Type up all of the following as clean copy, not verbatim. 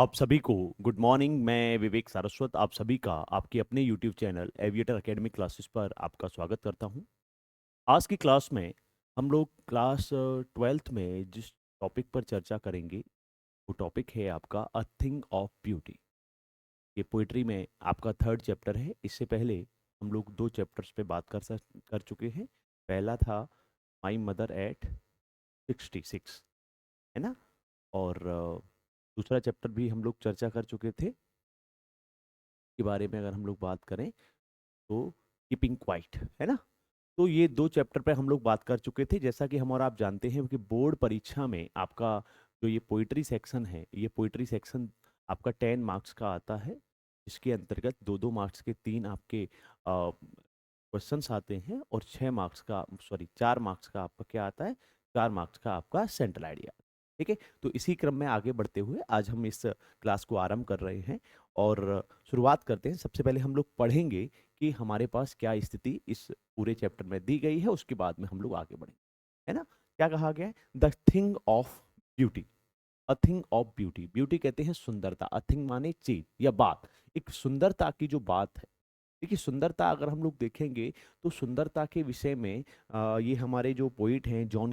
आप सभी को गुड मॉर्निंग। मैं विवेक सारस्वत आप सभी का आपके अपने YouTube channel aviator academy classes पर आपका स्वागत करता हूं। आज की क्लास में हम लोग क्लास 12th में जिस टॉपिक पर चर्चा करेंगे वो टॉपिक है आपका अ थिंग ऑफ ब्यूटी। ये पोइट्री में आपका थर्ड चैप्टर है। इससे पहले हम लोग दो चैप्टर्स पे बात कर चुके हैं। पहला था माई मदर एट 66, है ना। और दूसरा चैप्टर भी हम लोग चर्चा कर चुके थे के बारे में। अगर हम लोग बात करें तो कीपिंग क्वाइट, है ना। तो ये दो चैप्टर पे हम लोग बात कर चुके थे। जैसा कि हम और आप जानते हैं कि बोर्ड परीक्षा में आपका जो ये पोइट्री सेक्शन है, ये पोइट्री सेक्शन आपका 10 मार्क्स का आता है। इसके अंतर्गत दो दो मार्क्स के तीन आपके क्वेश्चंस आते हैं और 4 मार्क्स का आपका क्या आता है, 4 मार्क्स का आपका सेंट्रल आइडिया। ठीक है, तो इसी क्रम में आगे बढ़ते हुए आज हम इस क्लास को आरंभ कर रहे हैं और शुरुआत करते हैं। सबसे पहले हम लोग पढ़ेंगे कि हमारे पास क्या स्थिति इस पूरे चैप्टर में दी गई है, उसके बाद में हम लोग आगे बढ़ेंगे, है ना। क्या कहा गया है? The thing of beauty. A thing of beauty, beauty कहते हैं सुंदरता। अ थिंग माने चीज या बात, एक सुंदरता की जो बात है। देखिए, सुंदरता अगर हम लोग देखेंगे तो सुंदरता के विषय में ये हमारे जो पोइट हैं जॉन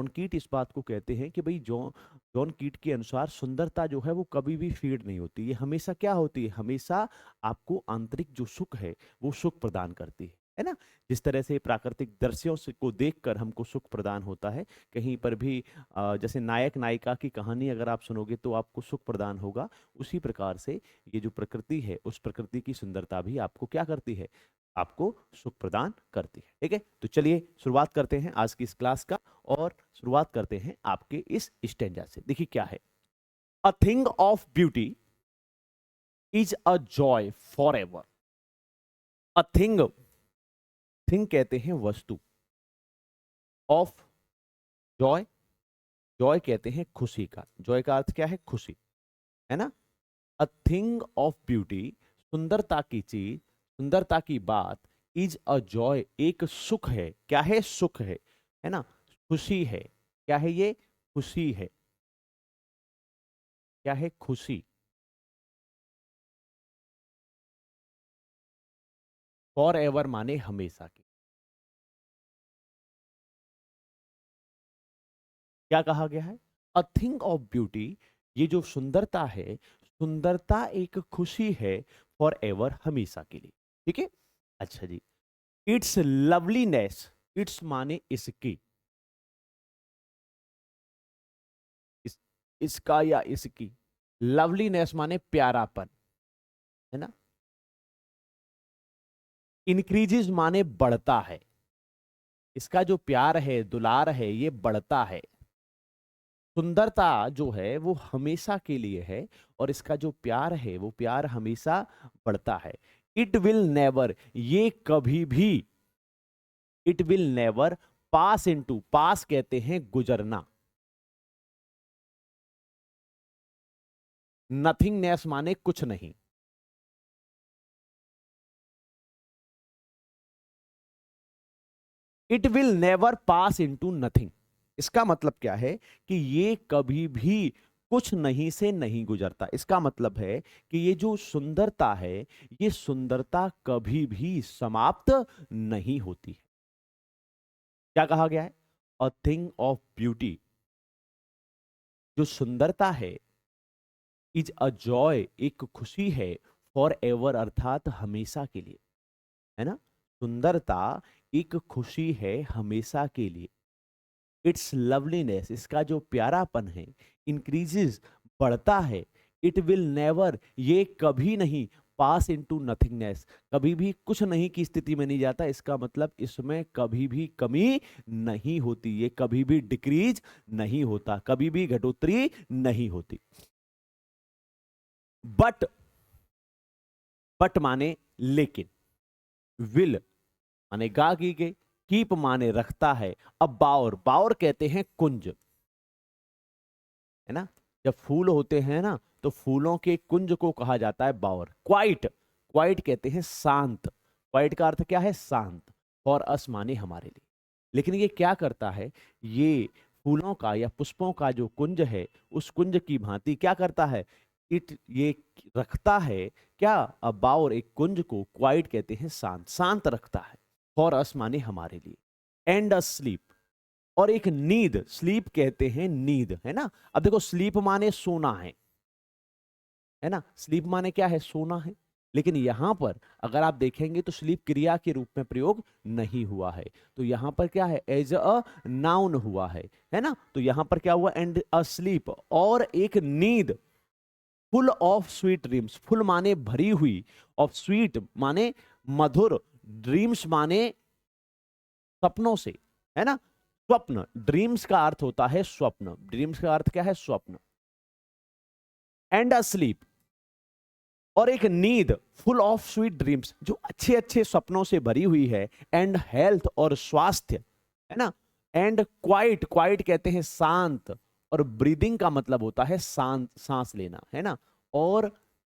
कीट इस बात को कहते हैं कि भाई जॉन कीट के अनुसार सुंदरता जो है वो कभी भी फीड नहीं होती। ये हमेशा क्या होती है, हमेशा आपको आंतरिक जो सुख है वो सुख प्रदान करती है ना। जिस तरह से प्राकृतिक दृश्यों से को देखकर हमको सुख प्रदान होता है, कहीं पर भी जैसे नायक नायिका की कहानी अगर आप सुनोगे तो आपको सुख प्रदान होगा। उसी प्रकार से ये जो प्रकृति है, उस प्रकृति की सुंदरता भी आपको क्या करती है, आपको सुख प्रदान करती है। ठीक है, तो चलिए शुरुआत करते हैं आज की इस क्लास का और शुरुआत करते हैं आपके इस स्टैंजा से। देखिए क्या है, a thing of beauty is a joy for ever. A thing, thing कहते हैं वस्तु, ऑफ जॉय, जॉय कहते हैं खुशी का। जॉय का अर्थ क्या है, खुशी, है ना। अ थिंग ऑफ ब्यूटी, सुंदरता की चीज, सुंदरता की बात, इज अ जॉय, एक सुख है। क्या है, सुख है ना, खुशी है। क्या है ये, खुशी है। क्या है, खुशी। फॉर एवर माने हमेशा की। क्या कहा गया है, अ थिंग ऑफ ब्यूटी, ये जो सुंदरता है, सुंदरता एक खुशी है फॉर एवर, हमेशा के लिए। ठीक है, अच्छा जी। इट्स लवलीनेस, इट्स माने इसकी, इस, इसका या इसकी। लवलीनेस माने प्यारापन, है ना। इंक्रीजेस माने बढ़ता है, इसका जो प्यार है, दुलार है, ये बढ़ता है। सुंदरता जो है वो हमेशा के लिए है और इसका जो प्यार है वो प्यार हमेशा बढ़ता है। इट विल नेवर, ये कभी भी, it will never pass into, pass कहते हैं गुजरना, नथिंगनेस माने कुछ नहीं। It will never pass into nothing, इसका मतलब क्या है कि ये कभी भी कुछ नहीं से नहीं गुजरता। इसका मतलब है कि ये जो सुंदरता है, ये सुंदरता कभी भी समाप्त नहीं होती है। क्या कहा गया है, अ थिंग ऑफ ब्यूटी, जो सुंदरता है, इज अ जॉय, एक खुशी है, फॉर एवर अर्थात हमेशा के लिए, है ना। सुंदरता एक खुशी है हमेशा के लिए। इट्स लवलीनेस, इसका जो प्यारापन है, इंक्रीजेस बढ़ता है। इट विल नेवर, ये कभी नहीं, पास इनटू नथिंगनेस, कभी भी कुछ नहीं की स्थिति में नहीं जाता। इसका मतलब इसमें कभी भी कमी नहीं होती, ये कभी भी डिक्रीज नहीं होता, कभी भी घटोतरी नहीं होती। बट, बट माने लेकिन, विल माने गा की गई, कीप माने रखता है। अब बावर, बावर कहते हैं कुंज, है ना। जब फूल होते हैं ना तो फूलों के कुंज को कहा जाता है बावर। क्वाइट, क्वाइट कहते हैं शांत, क्वाइट का अर्थ क्या है, शांत। फॉर अस माने हमारे लिए। लेकिन ये क्या करता है, ये फूलों का या पुष्पों का जो कुंज है, उस कुंज की भांति क्या करता है, इट ये रखता है क्या, अबाउट एक कुंज को, क्वाइट कहते हैं शांत, शांत रखता है, फॉर अस माने हमारे लिए, एंड अ स्लीप, और एक नींद, स्लीप कहते हैं नींद, है ना। अब देखो स्लीप माने सोना है ना, स्लीप माने क्या है, सोना है। लेकिन यहां पर अगर आप देखेंगे तो स्लीप क्रिया के रूप में प्रयोग नहीं हुआ है, तो यहां पर क्या है, एज अ नाउन हुआ है ना। तो यहां पर क्या हुआ, एंड अ स्लीप, और एक नींद, full of sweet dreams, full माने भरी हुई, ऑफ स्वीट माने मधुर, ड्रीम्स माने सपनों से, है ना। स्वप्न, ड्रीम्स का अर्थ होता है स्वप्न, ड्रीम्स का अर्थ क्या है, स्वप्न। एंड अ स्लीप, और एक नींद, फुल ऑफ स्वीट ड्रीम्स, जो अच्छे अच्छे सपनों से भरी हुई है। एंड हेल्थ, और स्वास्थ्य, है ना। एंड क्वाइट, क्वाइट कहते हैं शांत, और ब्रीदिंग का मतलब होता है शांत, सांस लेना, है ना। और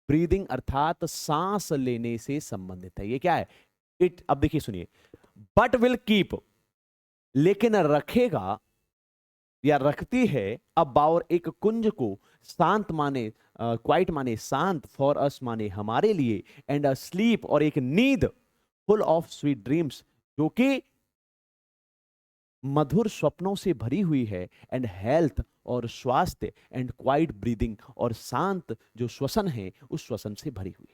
ब्रीदिंग अर्थात सांस लेने से संबंधित है, ये क्या है, इट। अब देखिए सुनिए, बट विल कीप, लेकिन रखेगा या रखती है, अबाउट एक कुंज को, शांत माने क्वाइट माने शांत, फॉर अस माने हमारे लिए, एंड अ स्लीप, और एक नींद, फुल ऑफ स्वीट ड्रीम्स, जो कि मधुर स्वप्नों से भरी हुई है। एंड हेल्थ, और स्वास्थ्य, एंड क्वाइट ब्रीदिंग, और शांत जो श्वसन है उस श्वसन से भरी हुई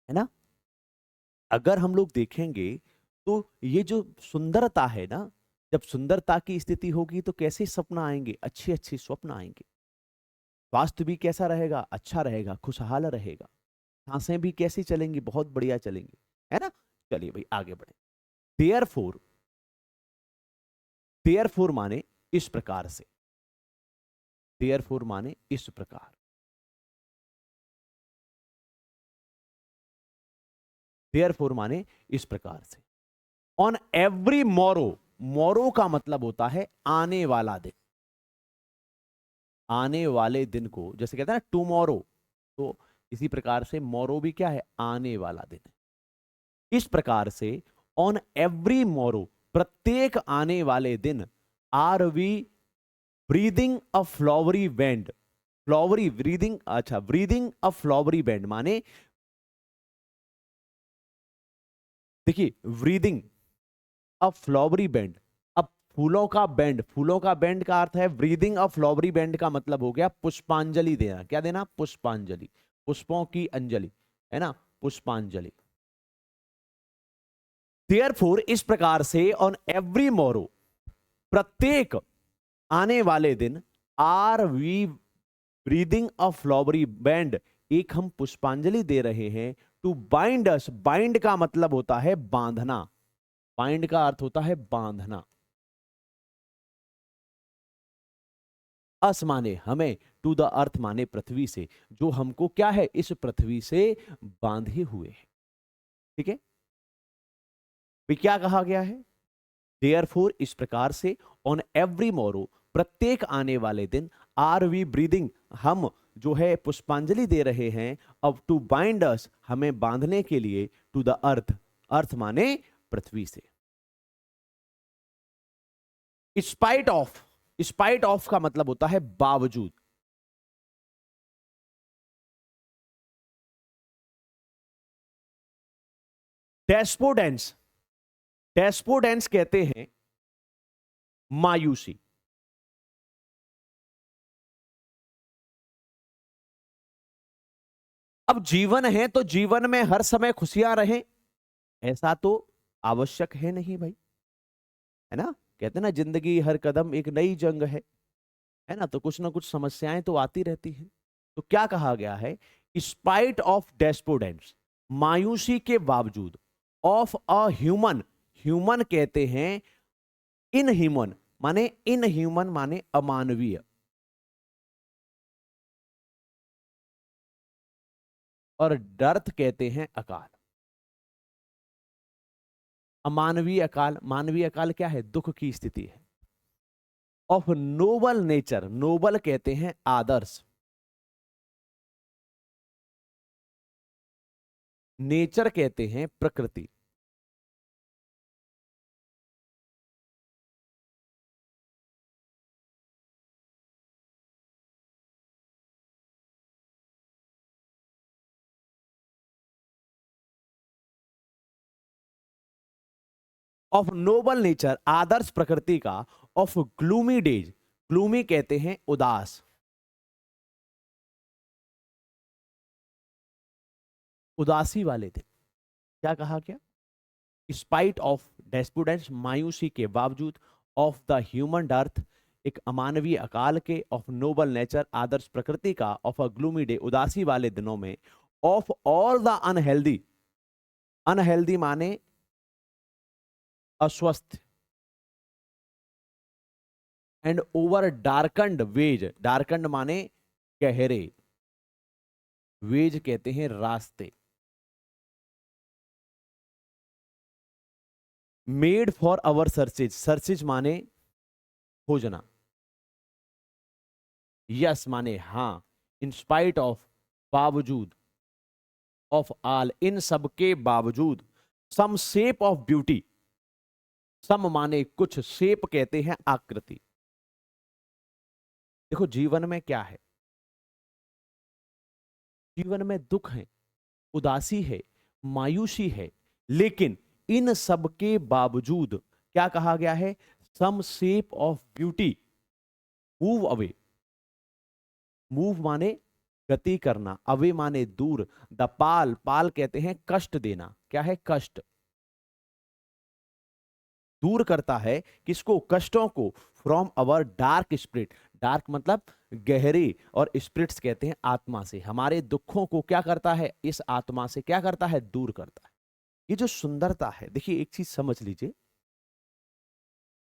है ना। अगर हम लोग देखेंगे तो ये जो सुंदरता है ना, जब सुंदरता की स्थिति होगी तो कैसे स्वप्न आएंगे, अच्छे अच्छे स्वप्न आएंगे। स्वास्थ्य भी कैसा रहेगा, अच्छा रहेगा, खुशहाल रहेगा। सांसें भी कैसी चलेंगी, बहुत बढ़िया चलेंगी, है ना। चलिए भाई आगे बढ़े। देयर फोर, देयर फोर माने इस प्रकार से, देयर फोर माने इस प्रकार, देयर फोर माने इस प्रकार से। ऑन एवरी मोरो, मोरो का मतलब होता है आने वाला दिन, आने वाले दिन को जैसे कहते हैं ना टुमारो, तो इसी प्रकार से मोरो भी क्या है, आने वाला दिन है। इस प्रकार से ऑन एवरी मोरो, प्रत्येक आने वाले दिन, are we breathing a flowery band, flowery breathing, अच्छा ब्रीदिंग अ फ्लावरी बैंड माने, देखिए ब्रीदिंग अ फ्लावरी बैंड, अब फूलों का बैंड, फूलों का बैंड का अर्थ है ब्रीदिंग अ फ्लावरी बैंड का मतलब हो गया पुष्पांजलि देना, क्या देना, पुष्पांजलि, पुष्पों की अंजलि, है ना, पुष्पांजलि। देयरफॉर इस प्रकार से ऑन एवरी मोरो, प्रत्येक आने वाले दिन, are we breathing a flowery band, एक हम पुष्पांजलि दे रहे हैं, टू बाइंड अस, बाइंड का मतलब होता है बांधना, बाइंड का अर्थ होता है बांधना, अस माने हमें, टू द अर्थ माने पृथ्वी से, जो हमको क्या है, इस पृथ्वी से बांधे हुए है, ठीक है। भी क्या कहा गया है, देयरफॉर इस प्रकार से, ऑन एवरी मोरो, प्रत्येक आने वाले दिन, आर वी ब्रीदिंग, हम जो है पुष्पांजलि दे रहे हैं, अब टू बाइंड अस, हमें बांधने के लिए, टू द अर्थ, अर्थ माने पृथ्वी से। स्पाइट ऑफ, स्पाइट ऑफ का मतलब होता है बावजूद, डेस्पोडेंस, डेस्पोडेंस कहते हैं मायूसी। अब जीवन है तो जीवन में हर समय खुशियां रहें, ऐसा तो आवश्यक है नहीं भाई, है ना। कहते हैं ना जिंदगी हर कदम एक नई जंग है ना, तो कुछ ना कुछ समस्याएं तो आती रहती हैं। तो क्या कहा गया है, स्पाइट ऑफ डेस्पोडेंस, मायूसी के बावजूद, ऑफ अ ह्यूमन, ह्यूमन कहते हैं इन ह्यूमन, माने इन ह्यूमन माने अमानवीय, और डर्थ कहते हैं अकाल, अमानवीय अकाल, मानवीय अकाल क्या है, दुख की स्थिति है। ऑफ नोबल नेचर, नोबल कहते हैं आदर्श, नेचर कहते हैं प्रकृति, ऑफ नोबल नेचर, आदर्श प्रकृति का, ऑफ ग्लूमी डेज, ग्लूमी कहते हैं उदास, उदासी वाले दिन। क्या कहा गया? स्पाइट ऑफ डेस्पुडेंस, मायूसी के बावजूद, ऑफ द ह्यूमन डर्थ, एक अमानवीय अकाल के, ऑफ नोबल नेचर, आदर्श प्रकृति का, ऑफ अ ग्लूमी डे, उदासी वाले दिनों में, of all the unhealthy, unhealthy माने अस्वस्थ, एंड ओवर डार्कंड वेज, डार्कंड माने गहरे, वेज कहते हैं रास्ते, made for our searches, searches माने खोजना, यस माने हाँ, इन स्पाइट ऑफ बावजूद, ऑफ ऑल इन सबके बावजूद, सम शेप ऑफ ब्यूटी, सम माने कुछ, शेप कहते हैं आकृति। देखो जीवन में क्या है, जीवन में दुख है, उदासी है, मायूसी है, लेकिन इन सब के बावजूद क्या कहा गया है? Some shape of beauty move away, move माने गति करना, अवे माने दूर, द पाल, पाल कहते हैं कष्ट देना, क्या है? कष्ट, दूर करता है किसको? कष्टों को, from our dark spirit, dark मतलब गहरे, और स्पिरिट्स कहते हैं आत्मा से, हमारे दुखों को क्या करता है? इस आत्मा से क्या करता है? दूर करता है। ये जो सुंदरता है, देखिए एक चीज समझ लीजिए,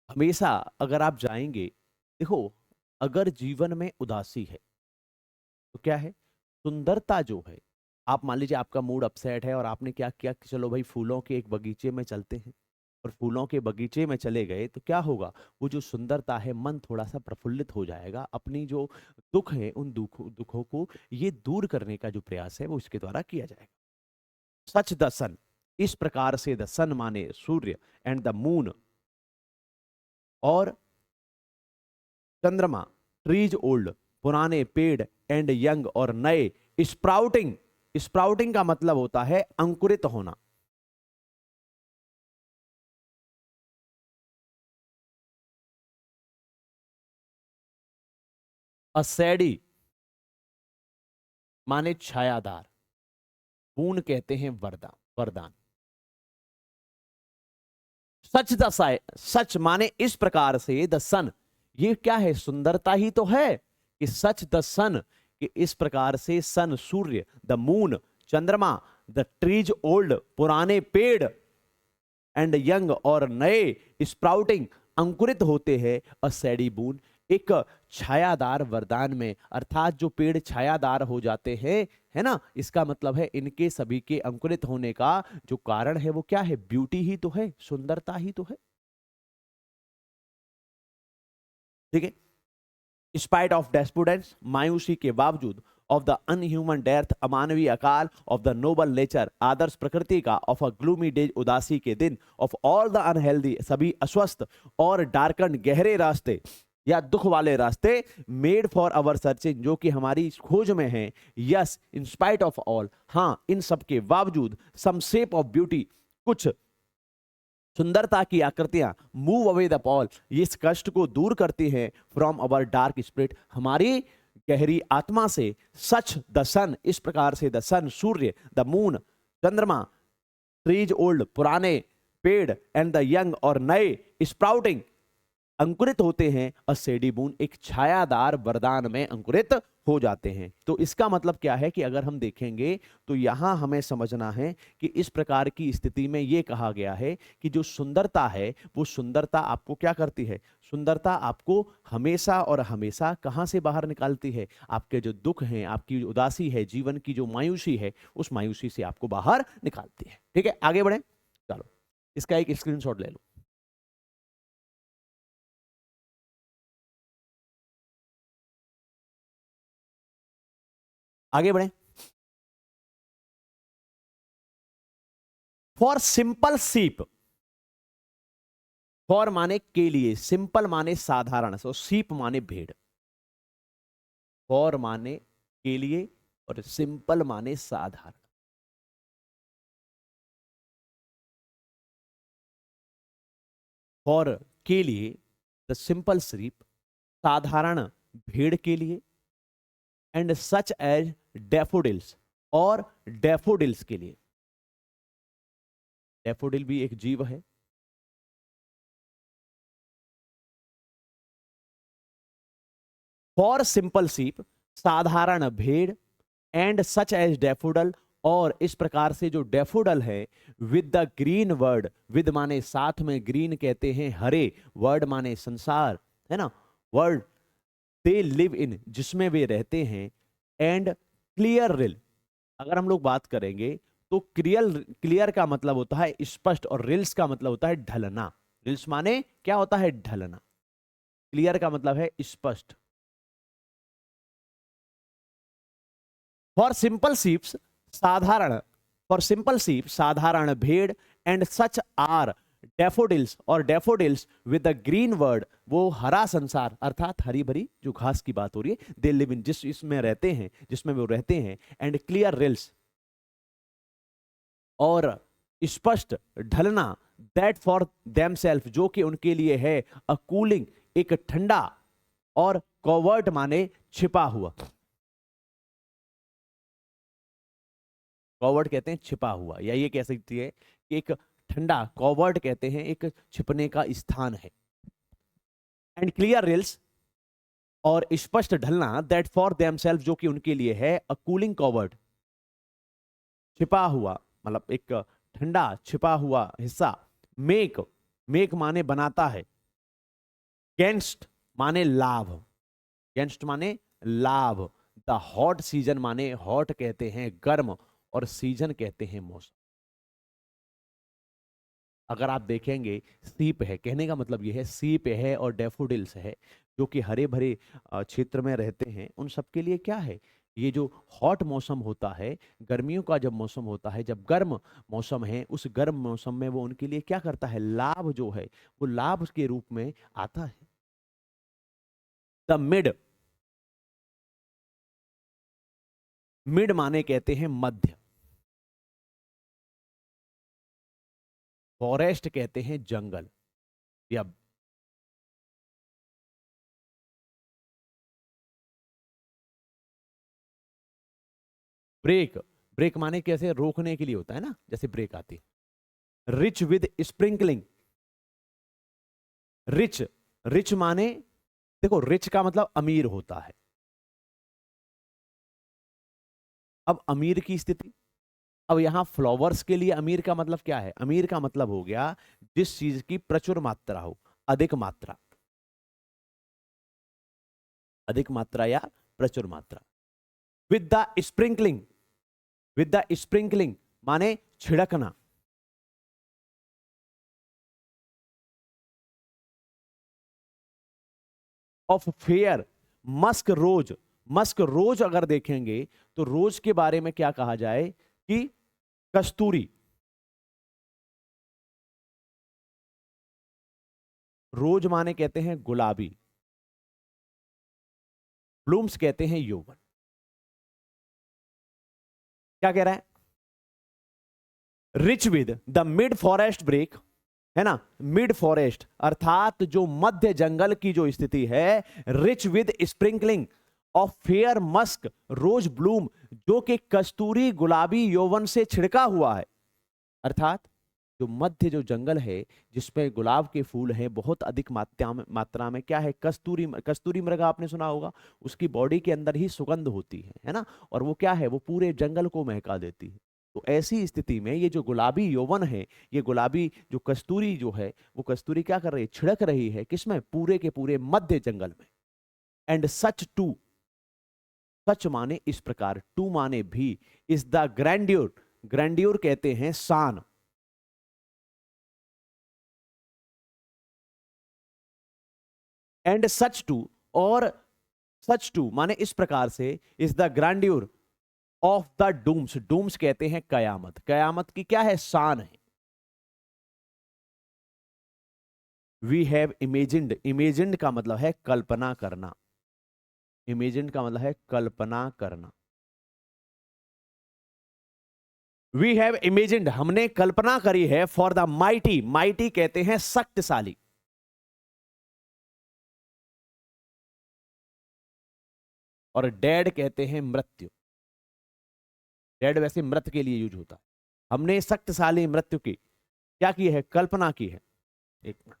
हमेशा अगर आप जाएंगे, देखो अगर जीवन में उदासी है तो क्या है? सुंदरता जो है, आप मान लीजिए आपका मूड अपसेट है और आपने क्या किया कि चलो भाई फूलों के एक बगीचे में चलते हैं, और फूलों के बगीचे में चले गए तो क्या होगा? वो जो सुंदरता है, मन थोड़ा सा प्रफुल्लित हो जाएगा, अपनी जो दुख है उन दुखों को ये दूर करने का जो प्रयास है वो इसके द्वारा किया जाएगा। सच द सन, इस प्रकार से द सन माने सूर्य, एंड द मून और चंद्रमा, ट्रीज ओल्ड पुराने पेड़, एंड यंग और नए, स्प्राउटिंग, स्प्राउटिंग का मतलब होता है अंकुरित होना, असैडी माने छायादार, पूर्ण कहते हैं वरदान, वरदान। सच द साय, सच माने इस प्रकार से द सन, ये क्या है? सुंदरता ही तो है कि सच द सन, कि इस प्रकार से सन सूर्य, द मून चंद्रमा, द ट्रीज ओल्ड पुराने पेड़, एंड यंग और नए, स्प्राउटिंग अंकुरित होते हैं, अ सैडी बून एक छायादार वरदान में, अर्थात जो पेड़ छायादार हो जाते हैं, है ना, इसका मतलब है इनके सभी के अंकुरित होने का जो कारण है वो क्या है? ब्यूटी ही तो है, सुंदरता ही तो है। ठीक है, स्पाइट ऑफ डेस्पुडेंस, मायूसी के बावजूद, ऑफ द अनह्यूमन डेथ, अमानवीय अकाल, ऑफ द नोबल नेचर, आदर्श प्रकृति का, ऑफ अ ग्लूमी डेज, उदासी के दिन, ऑफ ऑल द अनहेल्दी, सभी अस्वस्थ और डार्कन गहरे रास्ते या दुख वाले रास्ते, मेड फॉर अवर सर्चिंग, जो कि हमारी खोज में है, yes in spite of all, हाँ इन सब के बावजूद, सम शेप ऑफ ब्यूटी, कुछ सुंदरता की आकृतियां, मूव अवे द पॉल, ये इस कष्ट को दूर करती हैं, फ्रॉम अवर डार्क स्पिरिट, हमारी गहरी आत्मा से, सच द सन, इस प्रकार से द सन सूर्य, द मून चंद्रमा, ट्रीज ओल्ड पुराने पेड़, एंड द यंग और नए, स्प्राउटिंग अंकुरित होते हैं, अ सेडी बून एक छायादार वरदान में अंकुरित हो जाते हैं। तो इसका मतलब क्या है कि अगर हम देखेंगे तो यहां हमें समझना है कि इस प्रकार की स्थिति में यह कहा गया है कि जो सुंदरता है वो सुंदरता आपको क्या करती है? सुंदरता आपको हमेशा और हमेशा कहां से बाहर निकालती है? आपके जो दुख हैं, आपकी उदासी है, जीवन की जो मायूसी है, उस मायूसी से आपको बाहर निकालती है। ठीक है, आगे बढ़े, चलो इसका एक स्क्रीनशॉट ले लो। आगे बढ़े। फॉर सिंपल सीप, फॉर माने के लिए, सिंपल माने साधारण, सो सीप माने भेड़, फॉर माने के लिए और सिंपल माने साधारण। फॉर के लिए, द सिंपल शीप साधारण भेड़ के लिए, एंड सच एज डैफोडिल्स और डैफोडिल्स के लिए। डैफोडिल भी एक जीव है। फॉर सिंपल शीप साधारण भेड़, एंड सच एज डैफोडल और इस प्रकार से जो डैफोडल है, with the green word, with माने साथ में, ग्रीन कहते हैं हरे, वर्ड माने संसार, है ना, वर्ड, दे लिव इन जिसमें वे रहते हैं, एंड क्लियर रिल। अगर हम लोग बात करेंगे तो क्लियर का मतलब होता है स्पष्ट, और रिल्स का मतलब होता है ढलना। रिल्स माने क्या होता है? ढलना। क्लियर का मतलब है स्पष्ट। फॉर सिंपल शीप्स साधारण, फॉर सिंपल शीप साधारण भेड़, एंड सच आर डैफोडिल्स और daffodils with the green word, वो हरा संसार अर्थात हरी भरी जो घास की बात हो रही है, दे लिव इन जिस इसमें रहते हैं, जिसमें वो रहते हैं, एंड क्लियर रिल्स और स्पष्ट ढलना, दैट फॉर देम सेल्फ जो कि उनके लिए है, अ कूलिंग एक ठंडा, और कॉवर्ट माने छिपा हुआ। कॉवर्ट कहते हैं छिपा हुआ, या ये कह सकती है कि एक ठंडा, कॉवर्ट कहते हैं एक छिपने का स्थान है। एंड क्लियर रिल्स और स्पष्ट ढलना, दैट फॉर देम सेल्फ जो कि उनके लिए है, अ कूलिंग कॉवर्ट छिपा हुआ, मतलब एक ठंडा छिपा हुआ हिस्सा। मेक, मेक माने बनाता है। गेंस्ट माने लाभ, गेंस्ट माने लाभ। द हॉट सीजन माने हॉट कहते हैं गर्म, और सीजन कहते हैं मौसम। अगर आप देखेंगे सीप है, कहने का मतलब यह है सीप है और डैफोडिल्स है, जो कि हरे भरे क्षेत्र में रहते हैं, उन सबके लिए क्या है, ये जो हॉट मौसम होता है, गर्मियों का जब मौसम होता है, जब गर्म मौसम है, उस गर्म मौसम में वो उनके लिए क्या करता है, लाभ जो है वो लाभ के रूप में आता है। द मिड, मिड माने कहते हैं मध्य। फॉरेस्ट कहते हैं जंगल या ब्रेक, ब्रेक माने कैसे रोकने के लिए होता है ना, जैसे ब्रेक आती है। Rich with sprinkling, rich, rich माने, देखो रिच का मतलब अमीर होता है। अब अमीर की स्थिति, अब यहां फ्लावर्स के लिए अमीर का मतलब क्या है, अमीर का मतलब हो गया जिस चीज की प्रचुर मात्रा हो, अधिक मात्रा, अधिक मात्रा या प्रचुर मात्रा। With the sprinkling, with the sprinkling माने छिड़कना। Of fair, musk rose, musk rose अगर देखेंगे तो रोज के बारे में क्या कहा जाए कि कस्तूरी, रोज माने कहते हैं गुलाबी, ब्लूम्स कहते हैं यौवन। क्या कह रहा है, rich with the mid forest brake, है ना, मिड फॉरेस्ट अर्थात जो मध्य जंगल की जो स्थिति है, rich with sprinkling of fair musk rose bloom जो कि कस्तूरी गुलाबी यौवन से छिड़का हुआ है। अर्थात जो मध्य जो जंगल है जिसपे गुलाब के फूल हैं बहुत अधिक मात्रा में क्या है, कस्तूरी, कस्तूरी मृगा आपने सुना होगा, उसकी बॉडी के अंदर ही सुगंध होती है ना, और वो क्या है, वो पूरे जंगल को महका देती है। तो ऐसी स्थिति में ये जो गुलाबी यौवन है, ये गुलाबी जो कस्तूरी जो है, वो कस्तूरी क्या कर रही है, छिड़क रही है किसमें, पूरे के पूरे मध्य जंगल में। एंड सच टू, सच माने इस प्रकार, टू माने भी, इज द ग्रैंड्योर, ग्रैंड्योर कहते हैं शान, एंड सच टू और सच टू माने इस प्रकार से, is the grandeur of the dooms, dooms कहते हैं कयामत, कयामत की क्या है, शान है। वी हैव इमेजिन्ड, इमेजिन्ड का मतलब है कल्पना करना, इमेजिन्ड का मतलब है कल्पना करना। वी हैव इमेजिन्ड हमने कल्पना करी है, फॉर द माइटी, माइटी कहते हैं शक्तिशाली, और डेड कहते हैं मृत्यु। डेड वैसे मृत के लिए यूज होता है। हमने शक्तिशाली मृत्यु की क्या की है, कल्पना की है। एक मिनट।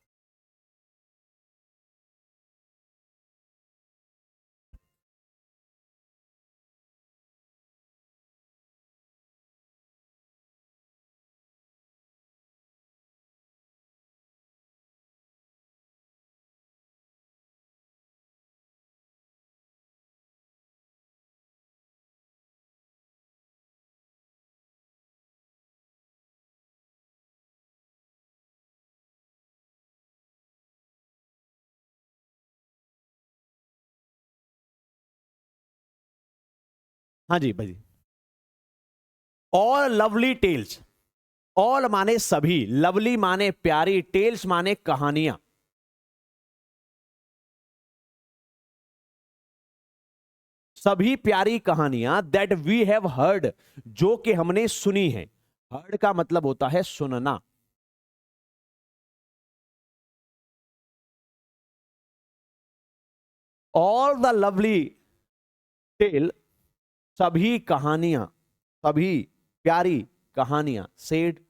हाँ जी भाई। All lovely tales. ऑल माने सभी, लवली माने प्यारी, टेल्स माने कहानियां। सभी प्यारी कहानियां दैट वी हैव हर्ड, जो कि हमने सुनी है। हर्ड का मतलब होता है सुनना। ऑल द लवली टेल, सभी कहानियां, सभी प्यारी कहानियां। सेड,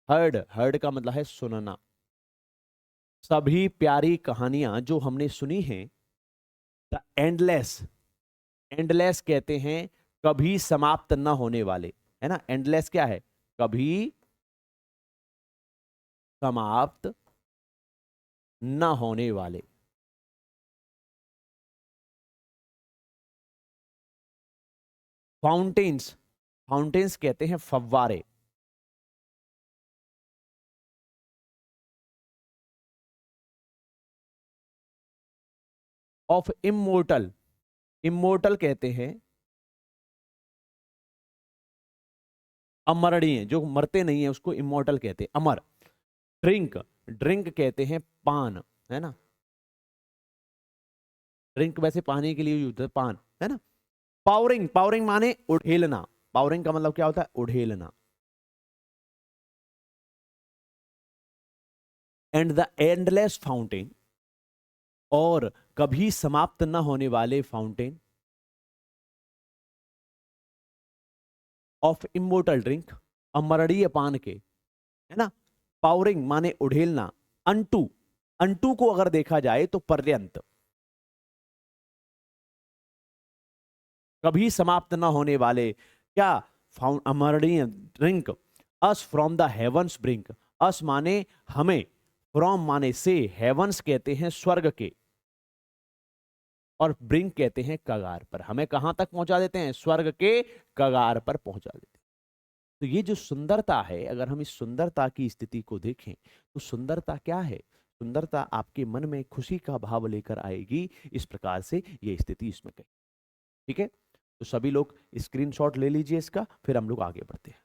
हर्ड, हर्ड का मतलब है सुनना। सभी प्यारी कहानियां जो हमने सुनी हैं। द एंडलेस, एंडलेस कहते हैं कभी समाप्त न होने वाले, है ना। एंडलेस क्या है, कभी समाप्त न होने वाले। फाउंटेन्स, फाउंटेन्स कहते हैं फव्वारे। ऑफ इमोर्टल, इमोर्टल कहते हैं अमरणीय, जो मरते नहीं है उसको इमोर्टल कहते हैं, अमर। ड्रिंक, ड्रिंक कहते हैं पान, है ना। ड्रिंक वैसे पानी के लिए यूज होता है, पान, है ना। पावरिंग, पावरिंग माने उड़ेलना। पावरिंग का मतलब क्या होता है, उड़ेलना। एंड द एंडलेस फाउंटेन, और कभी समाप्त न होने वाले फाउंटेन ऑफ इमोर्टल ड्रिंक, अमरणीय पान के, है ना। पावरिंग माने उड़ेलना। अनटू, अनटू को अगर देखा जाए तो पर्यंत, कभी समाप्त न होने वाले क्या, अमरणीय drink. Us from the heavens brink, us माने हमें, फ्रॉम माने से, हेवंस कहते हैं स्वर्ग के, और ब्रिंक कहते हैं कगार पर। हमें कहां तक पहुंचा देते हैं, स्वर्ग के कगार पर पहुंचा देते हैं। तो ये जो सुंदरता है, अगर हम इस सुंदरता की स्थिति को देखें तो सुंदरता क्या है, सुंदरता आपके मन में खुशी का भाव लेकर आएगी। इस प्रकार से ये स्थिति इसमें कही। ठीक है, तो सभी लोग स्क्रीनशॉट ले लीजिए इसका, फिर हम लोग आगे बढ़ते हैं।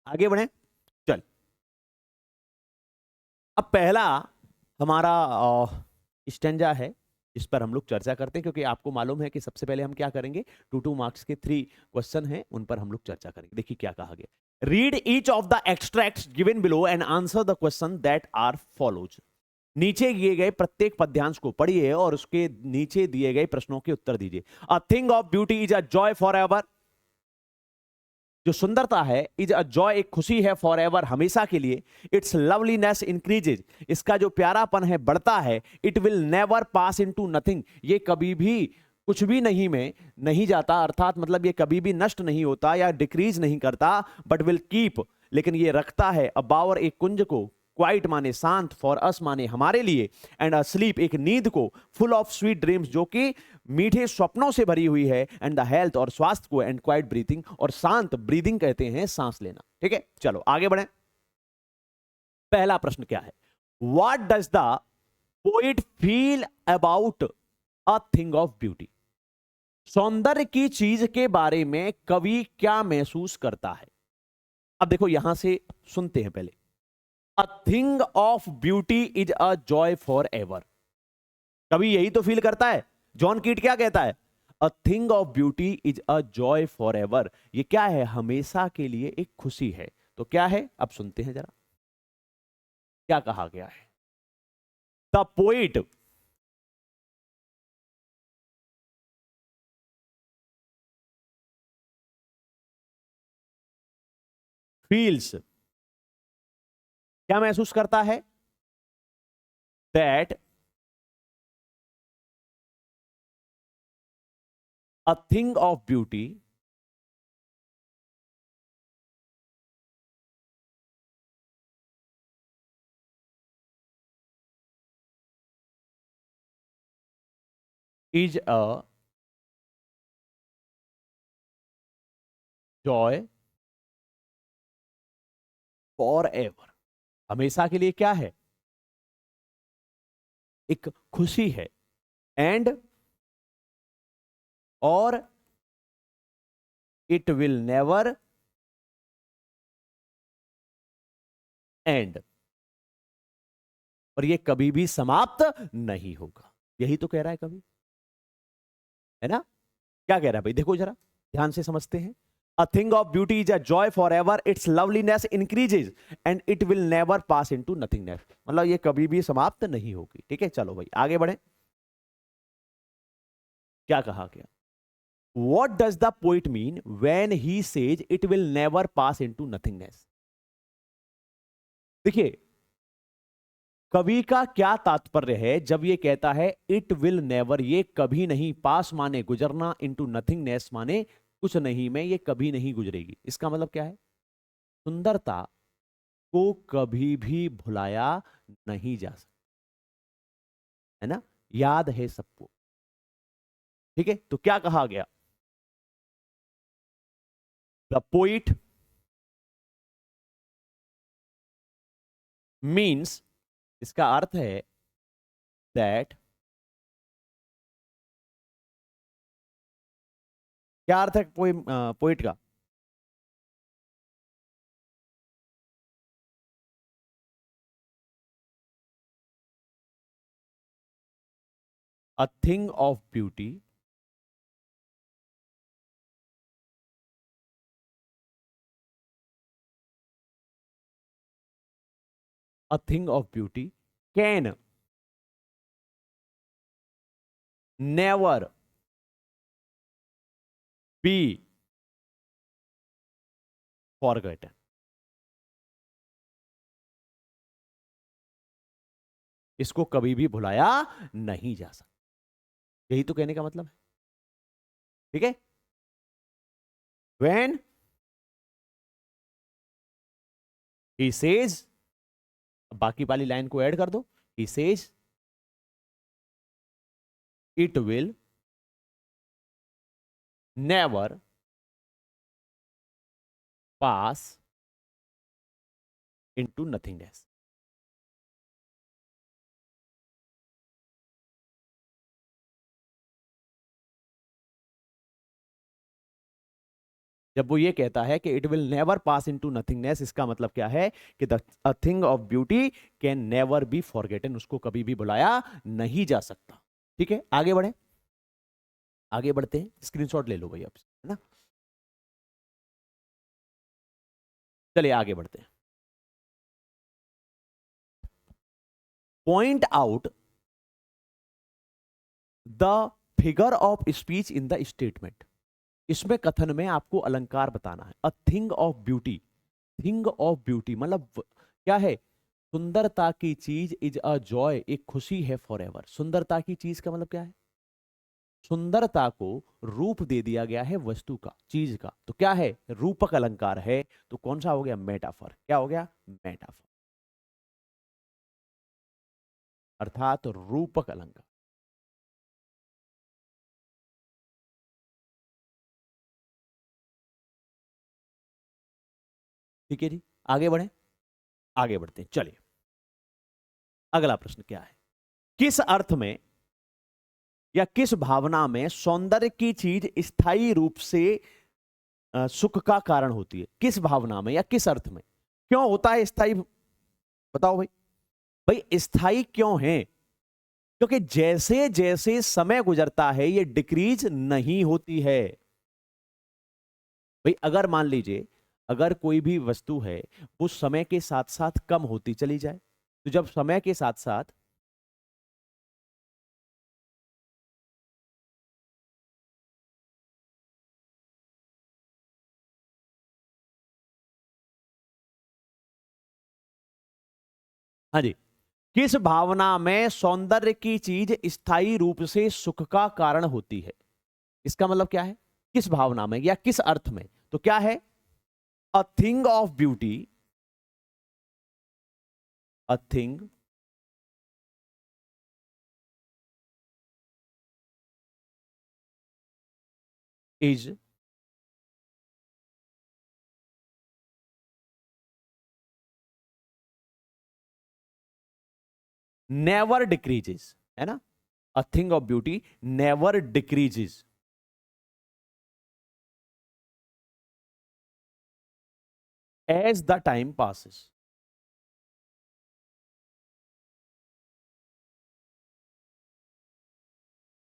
आगे बढ़े, चल। अब पहला हमारा स्टेंजा है, इस पर हम लोग चर्चा करते हैं, क्योंकि आपको मालूम है कि सबसे पहले हम क्या करेंगे, 2 मार्क्स के 3 क्वेश्चन हैं, उन पर हम लोग चर्चा करेंगे। देखिए क्या कहा गया। Read each of the extracts given below and answer the question that are follows. नीचे दिए गए प्रत्येक पद्यांश को पढ़िए और उसके नीचे दिए गए प्रश्नों के उत्तर दीजिए। अ thing of beauty is a joy for ever, जो सुंदरता है, इज अ जॉय, एक खुशी है, फॉर एवर, हमेशा के लिए। इट्स लवलीनेस इंक्रीजेज, इसका जो प्यारापन है बढ़ता है। It will never pass into nothing, ये कभी भी कुछ भी नहीं में नहीं जाता, अर्थात मतलब ये कभी भी नष्ट नहीं होता या डिक्रीज नहीं करता। बट विल कीप, लेकिन ये रखता है, अ बावर, एक कुंज को, क्वाइट माने शांत, फॉर अस माने हमारे लिए, एंड अ स्लीप, एक नींद को, फुल ऑफ स्वीट ड्रीम्स, जो कि मीठे स्वप्नों से भरी हुई है, एंड द हेल्थ, और स्वास्थ्य को, एंड क्वाइट ब्रीथिंग, और शांत, ब्रीदिंग कहते हैं सांस लेना। ठीक है, चलो आगे बढ़े। पहला प्रश्न क्या है, what does the poet feel about a thing of beauty, सौंदर्य की चीज के बारे में कवि क्या महसूस करता है। अब देखो यहां से सुनते हैं पहले। अ thing of beauty is a joy for ever, कवि यही तो फील करता है। जॉन कीट क्या कहता है, a thing of beauty is a joy for ever, ये क्या है? हमेशा के लिए एक खुशी है। तो क्या है? अब सुनते हैं जरा क्या कहा गया है। द पोइट फील्स, क्या महसूस करता है? That a thing of beauty is a joy for ever, हमेशा के लिए क्या है? एक खुशी है। एंड और इट विल नेवर एंड, और ये कभी भी समाप्त नहीं होगा। यही तो कह रहा है कवि, है ना? क्या कह रहा है भाई? देखो जरा ध्यान से समझते हैं। अ thing of beauty is a joy for ever, it's loveliness increases and it will never pass into nothingness, मतलब ये कभी भी समाप्त नहीं होगी। ठीक है, चलो भाई आगे बढ़े। क्या कहा गया? What does the poet mean when he says it will never pass into nothingness? देखिए कवि का क्या तात्पर्य है जब ये कहता है इट विल नेवर, ये कभी नहीं, पास माने गुजरना, इनटू नथिंगनेस माने कुछ नहीं में, ये कभी नहीं गुजरेगी। इसका मतलब क्या है? सुंदरता को कभी भी भुलाया नहीं जा सकता, है ना? याद है सबको। ठीक है, तो क्या कहा गया? द पोइट मीन्स, इसका अर्थ है दैट, क्या अर्थ है पोइट का? अ thing of beauty a thing of beauty can never be forgotten. इसको कभी भी भुलाया नहीं जा सकता, यही तो कहने का मतलब है। ठीक है, व्हेन ही सेज, बाकी वाली लाइन को ऐड कर दो, he says it will never pass into nothingness. जब वो ये कहता है कि it will never pass into nothingness, इसका मतलब क्या है कि the a thing of beauty can never be forgotten, उसको कभी भी बुलाया नहीं जा सकता। ठीक है, आगे बढ़े, आगे बढ़ते हैं। स्क्रीनशॉट ले लो भाई आप, है ना? चलिए आगे बढ़ते हैं। Point out the figure of speech in the statement, इसमें कथन में आपको अलंकार बताना है। A thing of beauty, thing of beauty मतलब क्या है? सुंदरता की चीज इज अ जॉय, एक खुशी है फॉर एवर। सुंदरता की चीज का मतलब क्या है? सुंदरता को रूप दे दिया गया है वस्तु का, चीज का, तो क्या है? रूपक अलंकार है। तो कौन सा हो गया? मेटाफर। क्या हो गया? मेटाफर, अर्थात रूपक अलंकार। ठीक है जी, आगे बढ़े, आगे बढ़ते हैं। चलिए अगला प्रश्न क्या है? किस अर्थ में या किस भावना में सौंदर्य की चीज स्थायी रूप से सुख का कारण होती है? किस भावना में या किस अर्थ में? क्यों होता है स्थायी? बताओ भाई, भाई स्थायी क्यों है? क्योंकि जैसे जैसे समय गुजरता है ये डिक्रीज नहीं होती है। भाई अगर मान लीजिए अगर कोई भी वस्तु है वो समय के साथ साथ कम होती चली जाए, तो जब समय के साथ साथ हाँ जी, किस भावना में सौंदर्य की चीज स्थायी रूप से सुख का कारण होती है? इसका मतलब क्या है? किस भावना में या किस अर्थ में? तो क्या है? A thing of beauty, a thing is never decreases, है ना? A thing of beauty never decreases as the time passes.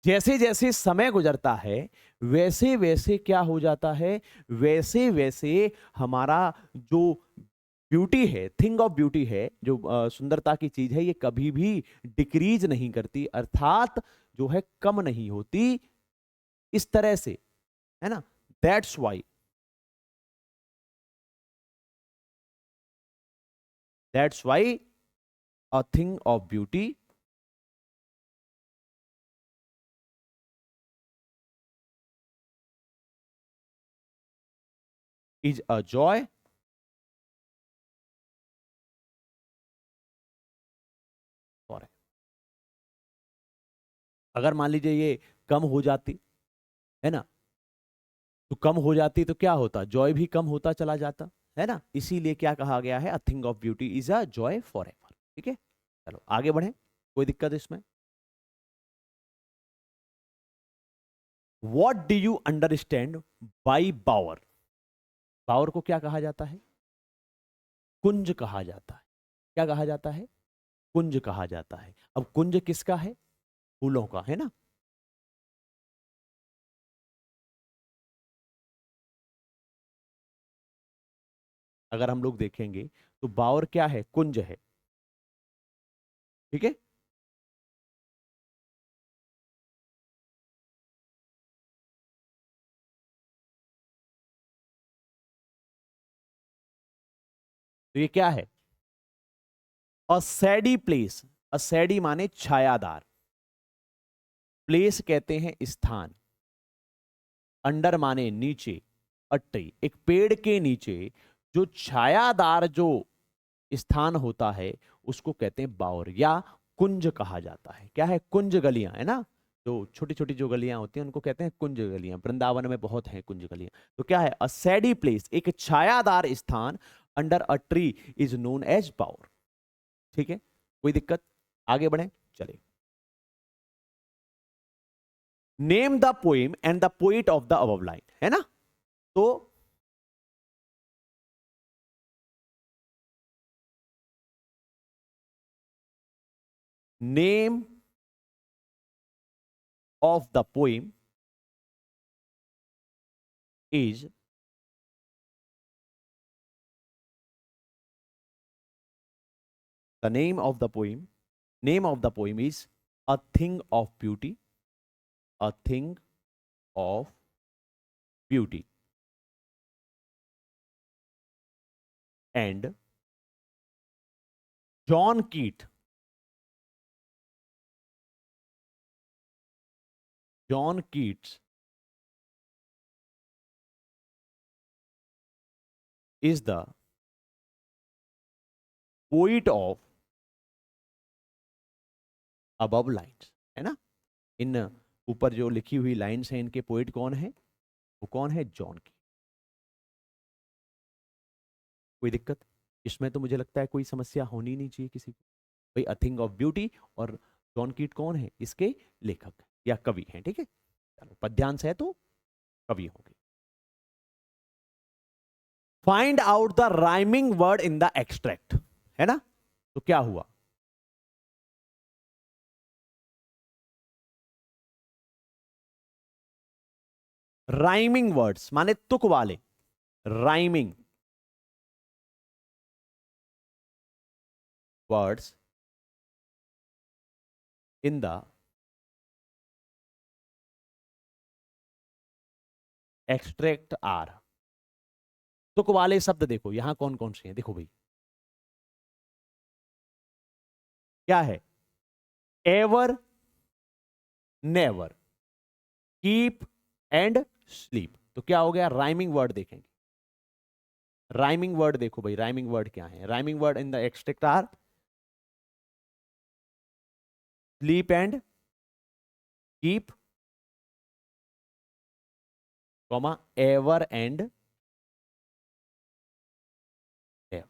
जैसे जैसे समय गुजरता है वैसे वैसे क्या हो जाता है, वैसे वैसे हमारा जो ब्यूटी है, थिंग ऑफ ब्यूटी है, जो सुंदरता की चीज है, ये कभी भी डिक्रीज नहीं करती, अर्थात जो है कम नहीं होती इस तरह से, है ना? That's why, that's why a thing of beauty is a joy for. अगर मान लीजिए ये कम हो जाती, है ना, तो कम हो जाती तो क्या होता? जॉय भी कम होता चला जाता, है ना? इसीलिए क्या कहा गया है? A thing of beauty is a joy for ever. ठीक है, चलो आगे बढ़े, कोई दिक्कत इसमें? What do you understand by bower? Bower को क्या कहा जाता है? कुंज कहा जाता है। क्या कहा जाता है? कुंज कहा जाता है। अब कुंज किसका है? फूलों का, है ना? अगर हम लोग देखेंगे तो बावर क्या है? कुंज है। ठीक है, तो ये क्या है? अ सैडी प्लेस। अ सैडी माने छायादार, प्लेस कहते हैं स्थान, अंडर माने नीचे, अट्टी एक पेड़ के नीचे जो छायादार जो स्थान होता है उसको कहते हैं बावर या कुंज कहा जाता है। क्या है? कुंज गलियां, है ना? जो छोटी छोटी जो गलियां होती हैं उनको कहते हैं कुंज गलियां। वृंदावन में बहुत हैं कुंज गलियां। तो क्या है? अ सैडी प्लेस, एक छायादार स्थान, under a tree is known as bower. ठीक है, कोई दिक्कत? आगे बढ़े, चलिए। Name the poem and the poet of the above line, है ना? तो name of the poem is, the name of the poem, name of the poem is a thing of beauty, a thing of beauty, and John Keats, John Keats is the poet of above lines, है ना? इन ऊपर जो लिखी हुई lines हैं इनके poet कौन है? वो कौन है? जॉन की। कोई दिक्कत इसमें? तो मुझे लगता है कोई समस्या होनी नहीं चाहिए किसी को। भाई अ थिंग ऑफ ब्यूटी, और जॉन कीट कौन है? इसके लेखक या कवि हैं। ठीक है, चलो पद्यांश है तो कवि होंगे। Find out the rhyming word in the extract, है ना? तो क्या हुआ? राइमिंग वर्ड्स माने तुक वाले, rhyming words in the extract are. तुक वाले शब्द देखो यहां कौन कौन से हैं, देखो भाई क्या है, ever, never, keep and sleep. तो क्या हो गया, राइमिंग वर्ड देखेंगे। राइमिंग वर्ड देखो भाई, राइमिंग वर्ड क्या है, rhyming word in the extract are sleep and keep, comma ever and ever.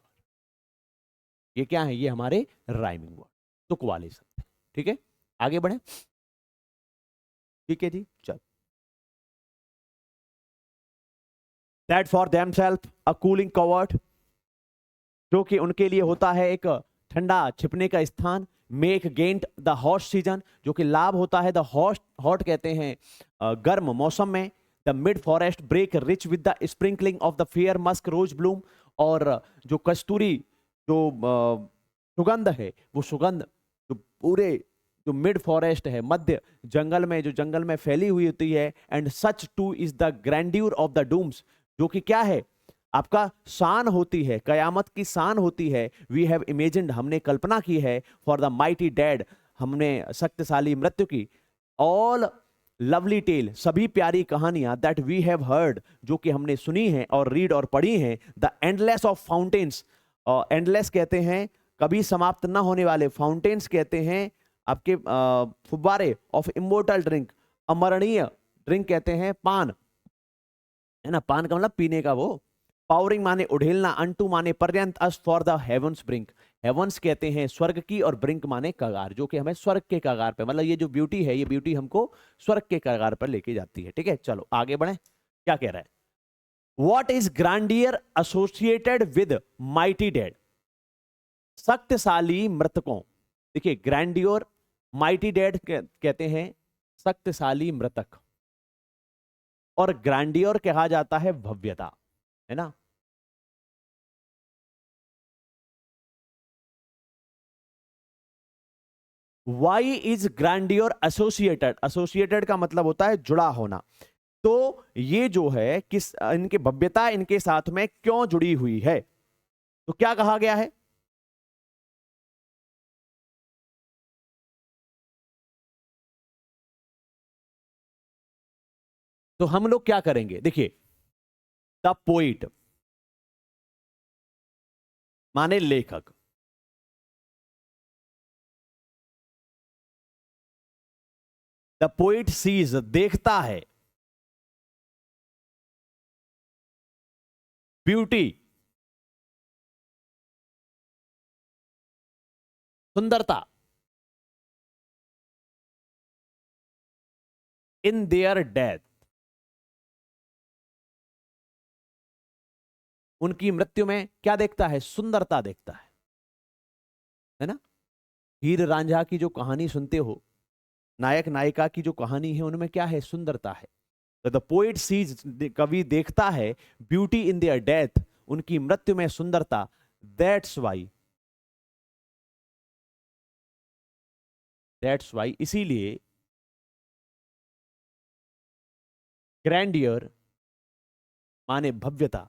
ये क्या है, ये हमारे राइमिंग वर्ड, तुक वाले शब्द हैं। ठीक है, आगे बढ़े। ठीक है जी, चल। That for themself a cooling covert, जो कि उनके लिए होता है एक ठंडा छिपने का स्थान। Make gainst the hot season, जो कि लाभ होता है द हॉट, हॉट कहते हैं गर्म मौसम में। The mid forest brake rich with the sprinkling of the fair musk rose bloom, और जो कस्तूरी जो सुगंध है, वो सुगंध जो पूरे जो मिड फॉरेस्ट है, मध्य जंगल में, जो जंगल में फैली हुई होती है। And such too is the grandeur of the dooms, जो कि क्या है, आपका शान होती है, कयामत की शान होती है। वी हैव इमेजिन्ड, हमने कल्पना की है। फॉर द माइटी डेड, हमने शक्तिशाली मृत्यु की। ऑल लवली टेल, सभी प्यारी कहानियां। दैट वी हैव हर्ड, जो कि हमने सुनी है और रीड और पढ़ी हैं। The endless of fountains, endless कहते हैं कभी समाप्त न होने वाले, फाउंटेन्स कहते हैं आपके फुब्बारे। ऑफ इमोर्टल ड्रिंक, अमरणीय ड्रिंक कहते हैं पान, है ना, पान का मतलब पीने का वो। पावरिंग माने उड़ेलना, अनटू माने पर्यंत, us for the heavens brink, heavens कहते हैं स्वर्ग की, और ब्रिंक माने कगार, जो कि हमें स्वर्ग के कगार पे, मतलब ये जो ब्यूटी है, ये ब्यूटी हमको स्वर्ग के कगार पर लेके जाती है। ठीक है, चलो आगे बढ़े। क्या कह रहा है, what is grandeur associated with mighty dead, शक्तिशाली मृतकों। देखिए ग्रैंडियोर, माइटी डेड कहते हैं शक्तिशाली मृतक, और ग्रैंडियोर कहा जाता है भव्यता, है ना। Y is grandeur associated, associated का मतलब होता है जुड़ा होना। तो ये जो है किस, इनके भव्यता इनके साथ में क्यों जुड़ी हुई है, तो क्या कहा गया है, तो हम लोग क्या करेंगे, देखिए द पोइट माने लेखक, द पोइट सीज देखता है, ब्यूटी सुंदरता, इन देयर डेथ, उनकी मृत्यु में क्या देखता है, सुंदरता देखता है ना। हीर रांझा की जो कहानी सुनते हो, नायक नायिका की जो कहानी है, उनमें क्या है, सुंदरता है। तो द पोइट सीज, कवि देखता है, ब्यूटी इन देयर डेथ, उनकी मृत्यु में सुंदरता। दैट्स वाई, दैट्स वाई इसीलिए ग्रैंडियर माने भव्यता,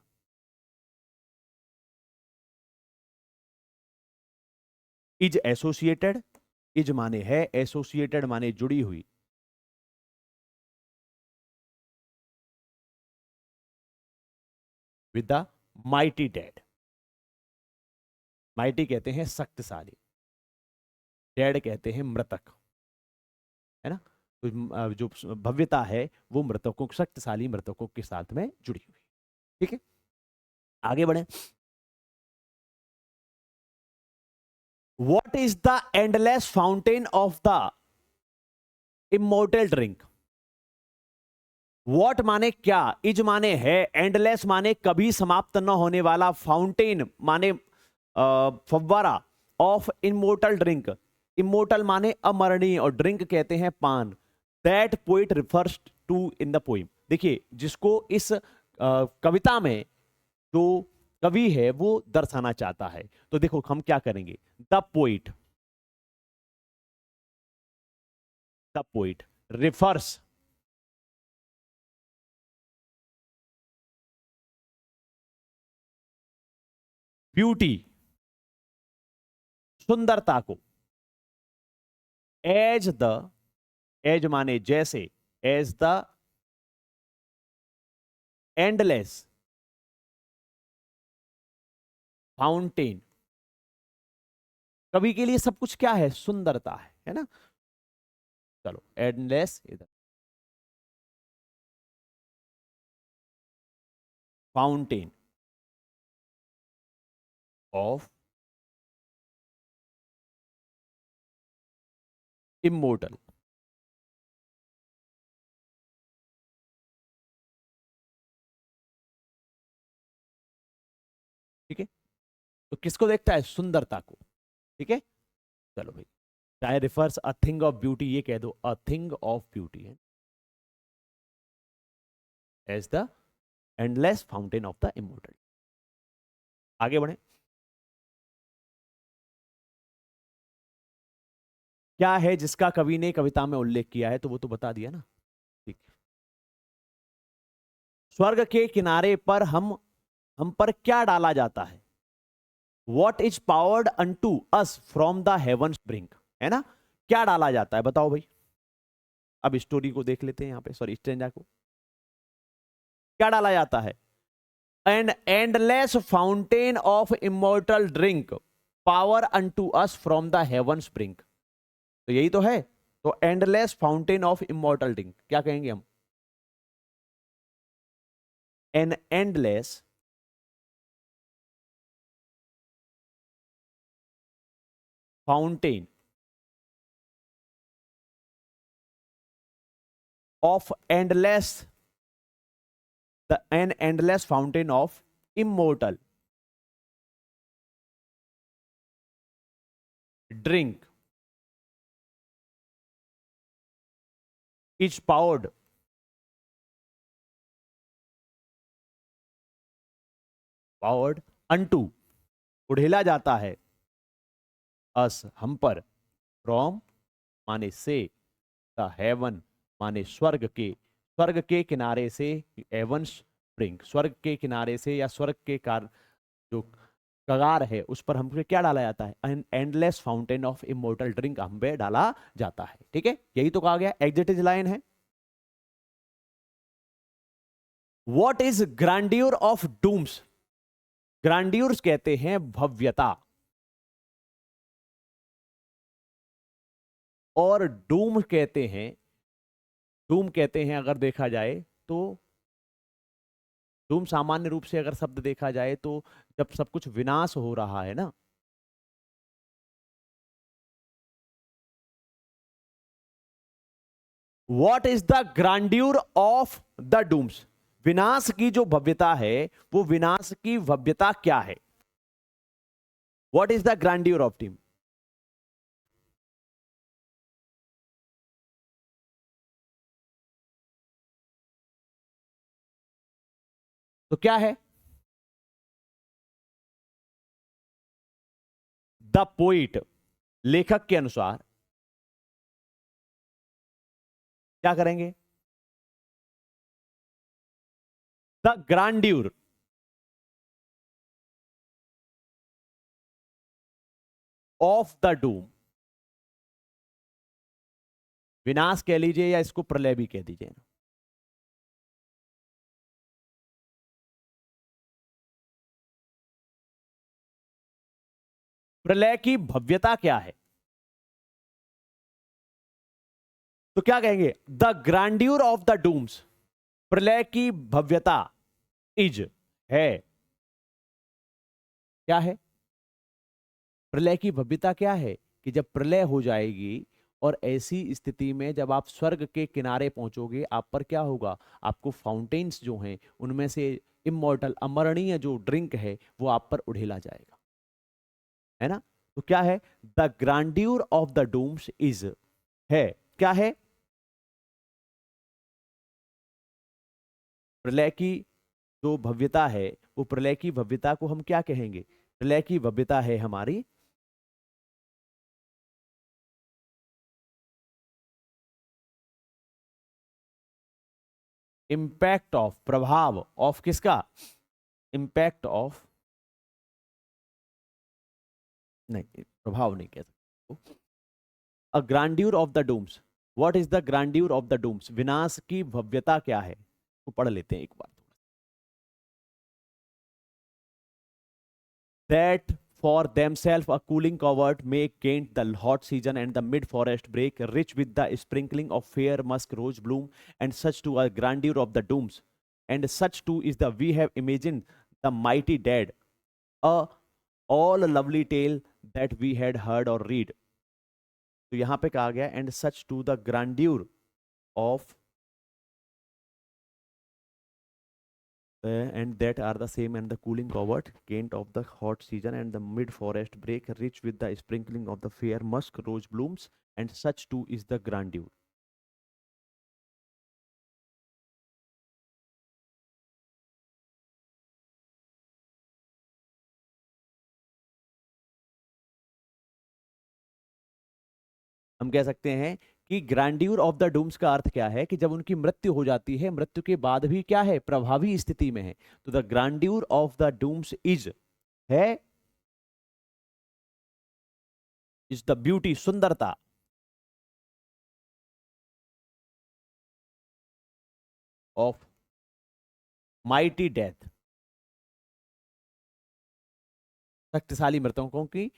इज एसोसिएटेड, इज माने है, एसोसिएटेड माने जुड़ी हुई, with the mighty dead. Mighty कहते हैं शक्तिशाली, डेड कहते हैं मृतक, है ना। तो जो भव्यता है वो मृतकों, शक्तिशाली मृतकों के साथ में जुड़ी हुई। ठीक है, आगे बढ़े। What is the endless fountain of the immortal drink. What माने क्या, इज माने है, एंडलेस माने कभी समाप्त न होने वाला, फाउंटेन माने फव्वारा, ऑफ इमोर्टल ड्रिंक, इमोर्टल माने अमरणीय, और ड्रिंक कहते हैं पान। That poet refers to in the poem, देखिए जिसको इस कविता में जो कवि है वो दर्शाना चाहता है। तो देखो हम क्या करेंगे, द पोइट रिफर्स ब्यूटी, सुंदरता को, एज द, एज माने जैसे, एज द एंडलेस फाउंटेन। कवि के लिए सब कुछ क्या है, सुंदरता है ना। चलो एंडलेस इधर, फाउंटेन ऑफ इमोर्टल। ठीक है, तो किसको देखता है, सुंदरता को। ठीक है, चलो भाई, चाहे refers a thing of beauty, ये कह दो अ थिंग ऑफ ब्यूटी है as the endless fountain of the immortal. आगे बढ़े, क्या है जिसका कवि ने कविता में उल्लेख किया है, तो वो तो बता दिया ना। ठीक, स्वर्ग के किनारे पर हम पर क्या डाला जाता है, what is poured unto us from the heavens brink, है ना। क्या डाला जाता है बताओ भाई। अब स्टोरी को देख लेते हैं यहां पे, सॉरी स्ट्रेंजा को। क्या डाला जाता है, an endless fountain of immortal drink pour unto us from the heavens brink. तो यही तो है, तो endless fountain of immortal drink क्या कहेंगे हम, an endless fountain of endless, the an endless fountain of immortal drink is poured poured unto, उड़ेला जाता है, अस हम पर, फ्रॉम माने से, द हेवन माने स्वर्ग के, स्वर्ग के किनारे से, एवन स्प्रिंग स्वर्ग के किनारे से या स्वर्ग के कार जो कगार है उस पर हम पे क्या डाला जाता है, an endless fountain of immortal drink हम पे डाला जाता है। ठीक है, यही तो कहा गया, एग्जिटिज लाइन है। व्हाट इज ग्रांड्यूर ऑफ डूम्स, ग्रांड्यूर्स कहते हैं भव्यता, और डूम कहते हैं अगर देखा जाए तो, डूम सामान्य रूप से अगर शब्द देखा जाए तो जब सब कुछ विनाश हो रहा है ना, what is the grandeur of the dooms, विनाश की जो भव्यता है वो विनाश की भव्यता क्या है, what is the grandeur of deem. तो क्या है, द पोइट लेखक के अनुसार क्या करेंगे, the grandeur of the doom, विनाश कह लीजिए या इसको प्रलय भी कह दीजिए ना, प्रलय की भव्यता क्या है, तो क्या कहेंगे, the grandeur of the dooms, प्रलय की भव्यता इज है, क्या है, प्रलय की भव्यता क्या है कि जब प्रलय हो जाएगी और ऐसी स्थिति में जब आप स्वर्ग के किनारे पहुंचोगे आप पर क्या होगा, आपको फाउंटेन्स जो हैं उनमें से इमॉर्टल अमरणीय जो ड्रिंक है वो आप पर उड़ेला जाएगा, है ना। तो क्या है, the grandeur of the dooms is है, क्या है, प्रलय की जो भव्यता है, वो प्रलय की भव्यता को हम क्या कहेंगे? प्रलय की भव्यता है हमारी इम्पैक्ट ऑफ, प्रभाव ऑफ किसका? इम्पैक्ट ऑफ, नहीं प्रभाव नहीं कह सकते। A grandeur of the dooms, what is the grandeur of the dooms? विनाश की भव्यता क्या है? वो पढ़ लेते हैं एक बार। That for themselves a cooling covert may gain the hot season and the mid forest break, rich with the sprinkling of fair musk rose bloom, and such to a grandeur of the dooms. And such too is the we have imagined the mighty dead, a all lovely tale that we had heard or read. तो यहां पे कहा गया and such to the grandeur of and that are the same and the cooling covert, gained of the hot season and the mid forest break, rich with the sprinkling of the fair musk rose blooms, and such too is the grandeur. हम कह सकते हैं कि grandeur of the dooms का अर्थ क्या है कि जब उनकी मृत्यु हो जाती है, मृत्यु के बाद भी क्या है? प्रभावी स्थिति में है। तो the grandeur of the dooms है इज द ब्यूटी, सुंदरता ऑफ माइटी डेथ, शक्तिशाली मृतकों की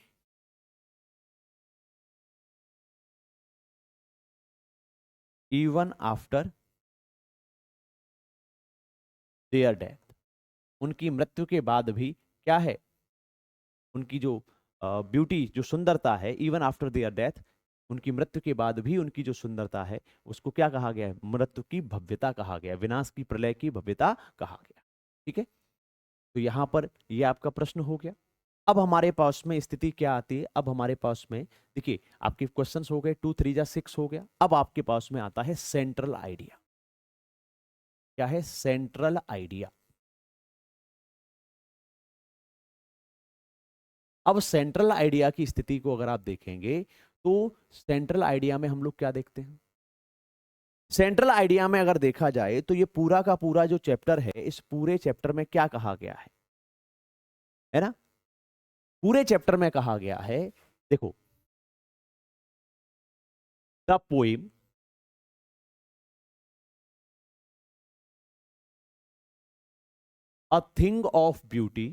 इवन आफ्टर देयर डेथ, उनकी मृत्यु के बाद भी क्या है? उनकी जो ब्यूटी, जो सुंदरता है, इवन आफ्टर देयर डेथ, उनकी मृत्यु के बाद भी उनकी जो सुंदरता है, उसको क्या कहा गया है? मृत्यु की भव्यता कहा गया, विनाश की, प्रलय की भव्यता कहा गया। ठीक है, तो यहां पर ये आपका प्रश्न हो गया। अब हमारे पास में स्थिति क्या आती है? अब हमारे पास में देखिए, आपके क्वेश्चंस हो गए, 2 3 जा 6 हो गया। अब आपके पास में आता है सेंट्रल आइडिया। क्या है? Central idea. अब सेंट्रल आइडिया की स्थिति को अगर आप देखेंगे तो सेंट्रल आइडिया में हम लोग क्या देखते हैं? सेंट्रल आइडिया में अगर देखा जाए तो ये पूरा का पूरा जो चैप्टर है, इस पूरे चैप्टर में क्या कहा गया है ना? पूरे चैप्टर में कहा गया है, देखो, the poem a thing of beauty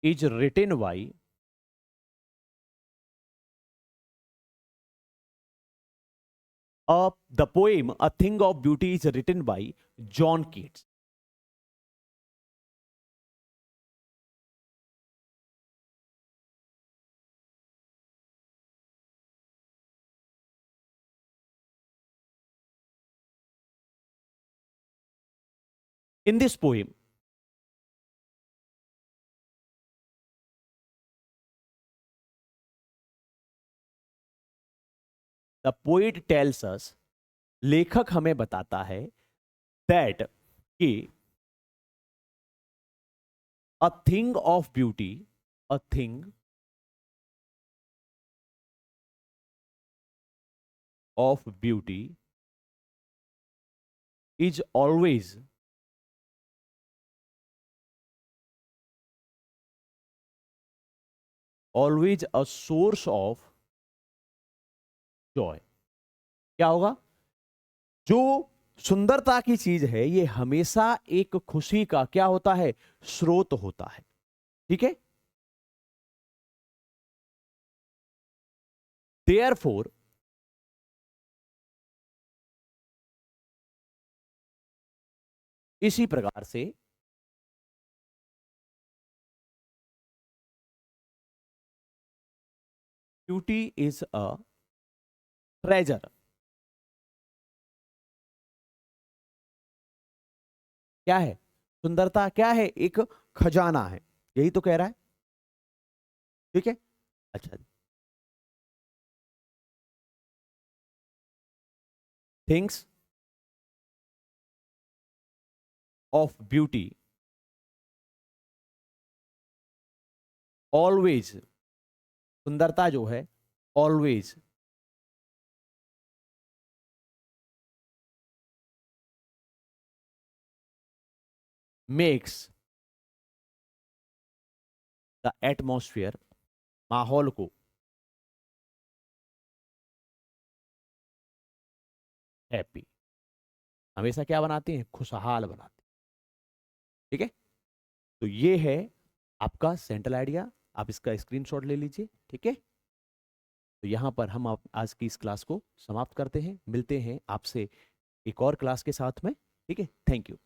is written by the poem a thing of beauty is written by John Keats. In this poem the poet tells us, लेखक हमें बताता है दैट कि a thing of beauty, a thing of beauty is always a source of joy. क्या होगा? जो सुंदरता की चीज है, ये हमेशा एक खुशी का क्या होता है? स्रोत होता है। ठीक है, देयर फोर इसी प्रकार से ब्यूटी इज अ ट्रेजर। क्या है? सुंदरता क्या है? एक खजाना है। यही तो कह रहा है। ठीक है, अच्छा, थिंग्स ऑफ ब्यूटी ऑलवेज, सुंदरता जो है ऑलवेज मेक्स द एटमॉस्फेयर, माहौल को हैप्पी, हमेशा क्या बनाते हैं, खुशहाल बनाते हैं। ठीक है, तो ये है आपका सेंट्रल आइडिया, आप इसका स्क्रीनशॉट ले लीजिए। ठीक है, तो यहां पर हम आज की इस क्लास को समाप्त करते हैं, मिलते हैं आपसे एक और क्लास के साथ में। ठीक है, थैंक यू।